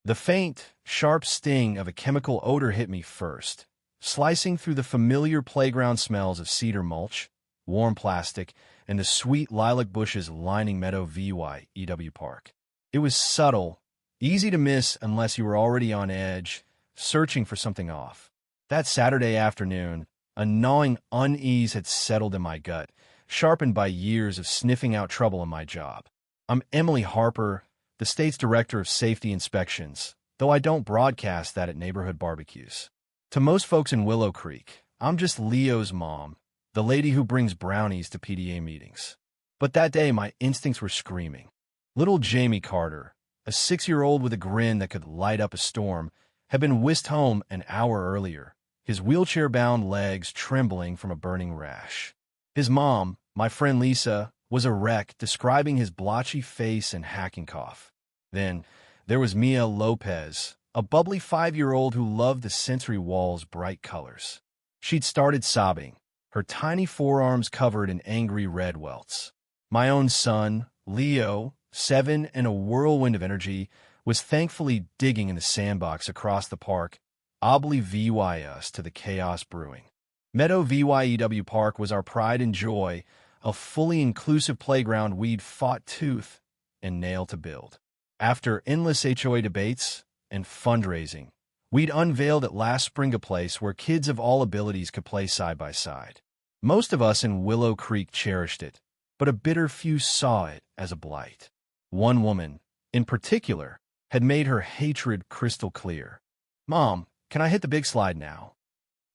The faint, sharp sting of a chemical odor hit me first, slicing through the familiar playground smells of cedar mulch, warm plastic, and the sweet lilac bushes lining Meadow VYEW Park. It was subtle, easy to miss unless you were already on edge, searching for something off. That Saturday afternoon, a gnawing unease had settled in my gut, sharpened by years of sniffing out trouble in my job. I'm Emily Harper, the state's director of safety inspections, though I don't broadcast that at neighborhood barbecues. To most folks in Willow Creek, I'm just Leo's mom, the lady who brings brownies to PDA meetings. But that day, my instincts were screaming. Little Jamie Carter, a 6-year-old with a grin that could light up a storm, had been whisked home an hour earlier, his wheelchair-bound legs trembling from a burning rash. His mom, my friend Lisa, was a wreck, describing his blotchy face and hacking cough. Then, there was Mia Lopez, a bubbly 5-year-old who loved the sensory wall's bright colors. She'd started sobbing, her tiny forearms covered in angry red welts. My own son, Leo, 7 and a whirlwind of energy, was thankfully digging in the sandbox across the park, oblivious to the chaos brewing. Meadow VYEW Park was our pride and joy, a fully inclusive playground we'd fought tooth and nail to build. After endless HOA debates and fundraising, we'd unveiled at last spring a place where kids of all abilities could play side by side. Most of us in Willow Creek cherished it, but a bitter few saw it as a blight. One woman, in particular, had made her hatred crystal clear. "Mom, can I hit the big slide now?"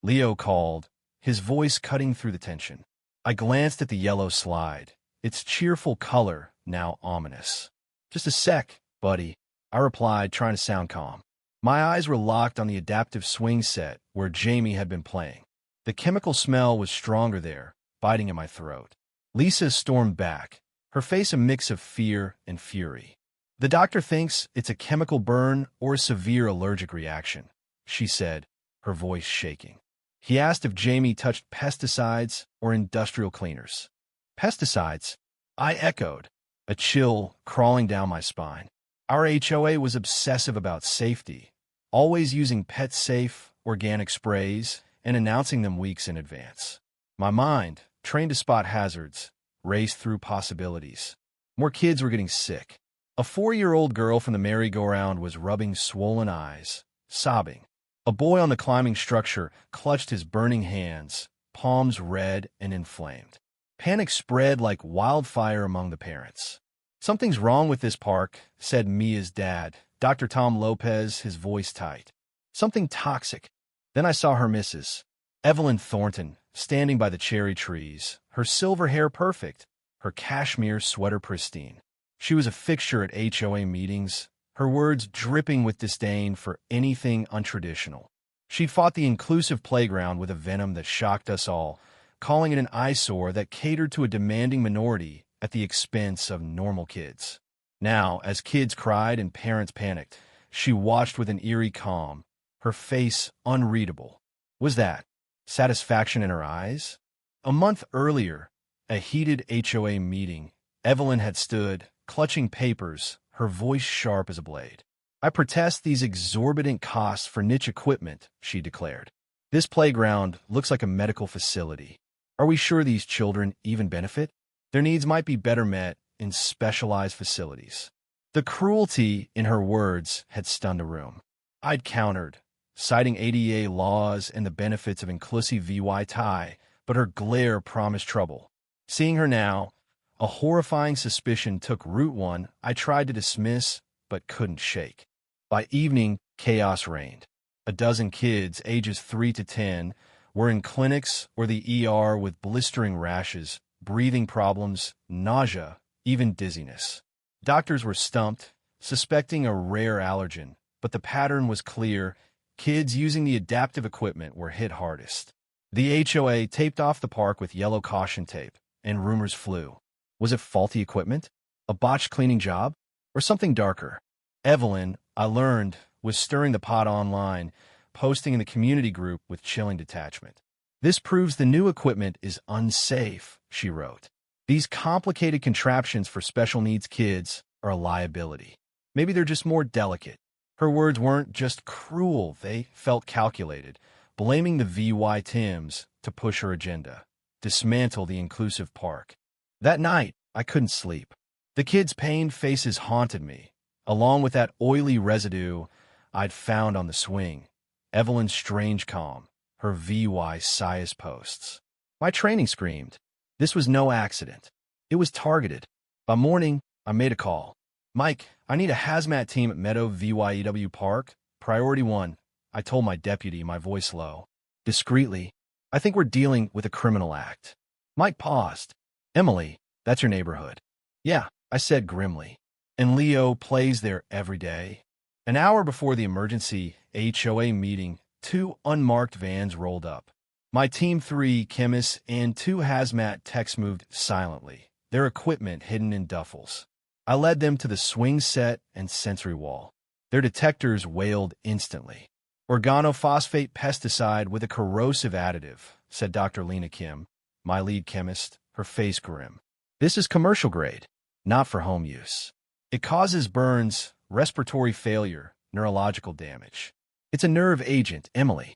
Leo called, his voice cutting through the tension. I glanced at the yellow slide, its cheerful color now ominous. "Just a sec, buddy," I replied, trying to sound calm. My eyes were locked on the adaptive swing set where Jamie had been playing. The chemical smell was stronger there, biting at my throat. Lisa stormed back, her face a mix of fear and fury. "The doctor thinks it's a chemical burn or a severe allergic reaction," she said, her voice shaking. He asked if Jamie touched pesticides or industrial cleaners. "Pesticides?" I echoed, a chill crawling down my spine. Our HOA was obsessive about safety, always using pet-safe, organic sprays and announcing them weeks in advance. My mind, trained to spot hazards, raced through possibilities. More kids were getting sick. A 4-year-old girl from the merry-go-round was rubbing swollen eyes, sobbing. A boy on the climbing structure clutched his burning hands, palms red and inflamed. Panic spread like wildfire among the parents. "Something's wrong with this park," said Mia's dad, Dr. Tom Lopez, his voice tight. "Something toxic." Then I saw her missus, Evelyn Thornton, standing by the cherry trees, her silver hair perfect, her cashmere sweater pristine. She was a fixture at HOA meetings, her words dripping with disdain for anything untraditional. She fought the inclusive playground with a venom that shocked us all, calling it an eyesore that catered to a demanding minority at the expense of normal kids. Now, as kids cried and parents panicked, she watched with an eerie calm, her face unreadable. Was that satisfaction in her eyes? A month earlier, a heated HOA meeting, Evelyn had stood, clutching papers, her voice sharp as a blade. "I protest these exorbitant costs for niche equipment," she declared. "This playground looks like a medical facility. Are we sure these children even benefit? Their needs might be better met in specialized facilities." The cruelty in her words had stunned a room. I'd countered, citing ADA laws and the benefits of inclusive VY, but her glare promised trouble. Seeing her now, a horrifying suspicion took root. I tried to dismiss, but couldn't shake. By evening, chaos reigned. A dozen kids, ages 3 to 10, were in clinics or the ER with blistering rashes, breathing problems, nausea, even dizziness. Doctors were stumped, suspecting a rare allergen, but the pattern was clear. Kids using the adaptive equipment were hit hardest. The HOA taped off the park with yellow caution tape, and rumors flew. Was it faulty equipment? A botched cleaning job? Or something darker? Evelyn, I learned, was stirring the pot online, posting in the community group with chilling detachment. "This proves the new equipment is unsafe," she wrote. "These complicated contraptions for special needs kids are a liability. Maybe they're just more delicate. Her words weren't just cruel, they felt calculated, blaming the VY Tims to push her agenda, dismantle the inclusive park. That night, I couldn't sleep. The kids' pained faces haunted me, along with that oily residue I'd found on the swing, Evelyn's strange calm, her VY size posts. My training screamed. This was no accident. It was targeted. By morning, I made a call. Mike, I need a hazmat team at Meadow VYEW Park. Priority 1. I told my deputy, my voice low. Discreetly, I think we're dealing with a criminal act. Mike paused. Emily, that's your neighborhood. Yeah, I said grimly. And Leo plays there every day. An hour before the emergency HOA meeting, 2 unmarked vans rolled up. My team 3 chemists and 2 hazmat techs moved silently, their equipment hidden in duffels. I led them to the swing set and sensory wall. Their detectors wailed instantly. Organophosphate pesticide with a corrosive additive, said Dr. Lena Kim, my lead chemist, her face grim. This is commercial grade, not for home use. It causes burns, respiratory failure, neurological damage. It's a nerve agent, Emily.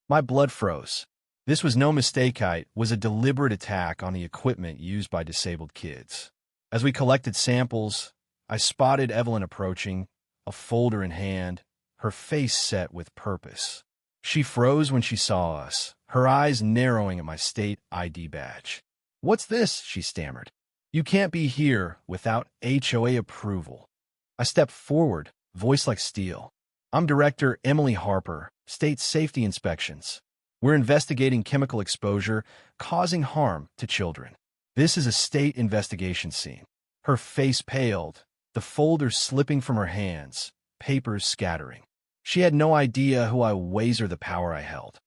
My blood froze. This was no mistake. It was a deliberate attack on the equipment used by disabled kids. As we collected samples, I spotted Evelyn approaching, a folder in hand, her face set with purpose. She froze when she saw us, her eyes narrowing at my state ID badge. What's this? She stammered. You can't be here without HOA approval. I stepped forward, voice like steel. I'm Director Emily Harper, State Safety Inspections. We're investigating chemical exposure causing harm to children. This is a state investigation scene. Her face paled, the folder slipping from her hands, papers scattering. She had no idea who I was or the power I held.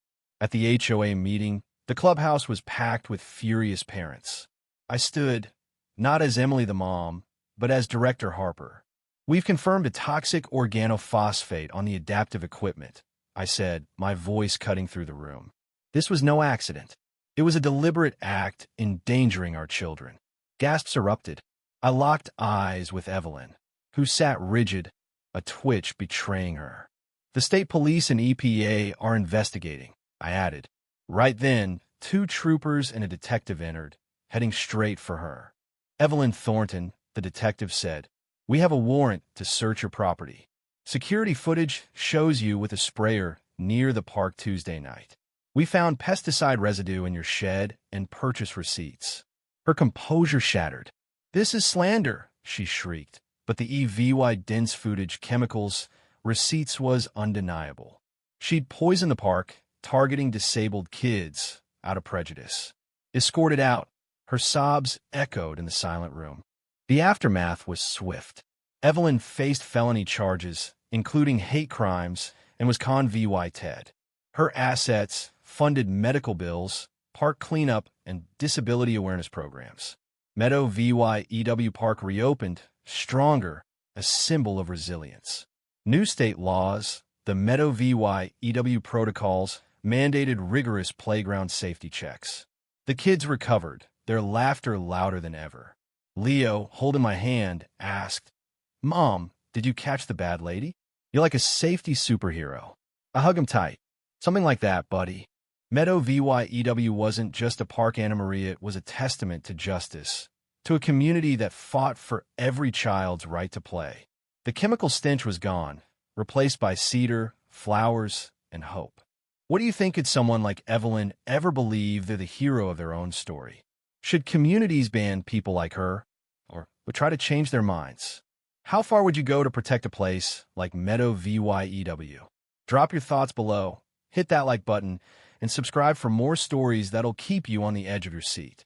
At the HOA meeting, the clubhouse was packed with furious parents. I stood, not as Emily the mom, but as Director Harper. We've confirmed a toxic organophosphate on the adaptive equipment, I said, my voice cutting through the room. This was no accident. It was a deliberate act endangering our children. Gasps erupted. I locked eyes with Evelyn, who sat rigid, a twitch betraying her. The state police and EPA are investigating, I added. Right then, 2 troopers and a detective entered, heading straight for her. Evelyn Thornton, the detective, said, "We have a warrant to search your property. Security footage shows you with a sprayer near the park Tuesday night. We found pesticide residue in your shed and purchase receipts." Her composure shattered. "This is slander," she shrieked, but the EVY dense footage chemicals receipts was undeniable. She'd poisoned the park, targeting disabled kids out of prejudice. Escorted out, her sobs echoed in the silent room. The aftermath was swift. Evelyn faced felony charges, including hate crimes, and was con VY TED. Her assets funded medical bills, park cleanup, and disability awareness programs. Meadow VYEW Park reopened, stronger, a symbol of resilience. New state laws, the Meadow VYEW protocols, mandated rigorous playground safety checks. The kids recovered, their laughter louder than ever. Leo, holding my hand, asked, "Mom, did you catch the bad lady? You're like a safety superhero." I hug him tight. "Something like that, buddy." Meadow VYEW wasn't just a park Anna Maria, it was a testament to justice, to a community that fought for every child's right to play. The chemical stench was gone, replaced by cedar, flowers, and hope. What do you think? Could someone like Evelyn ever believe they're the hero of their own story? Should communities ban people like her, or would try to change their minds? How far would you go to protect a place like Meadow VYEW? Drop your thoughts below, hit that like button, and subscribe for more stories that'll keep you on the edge of your seat.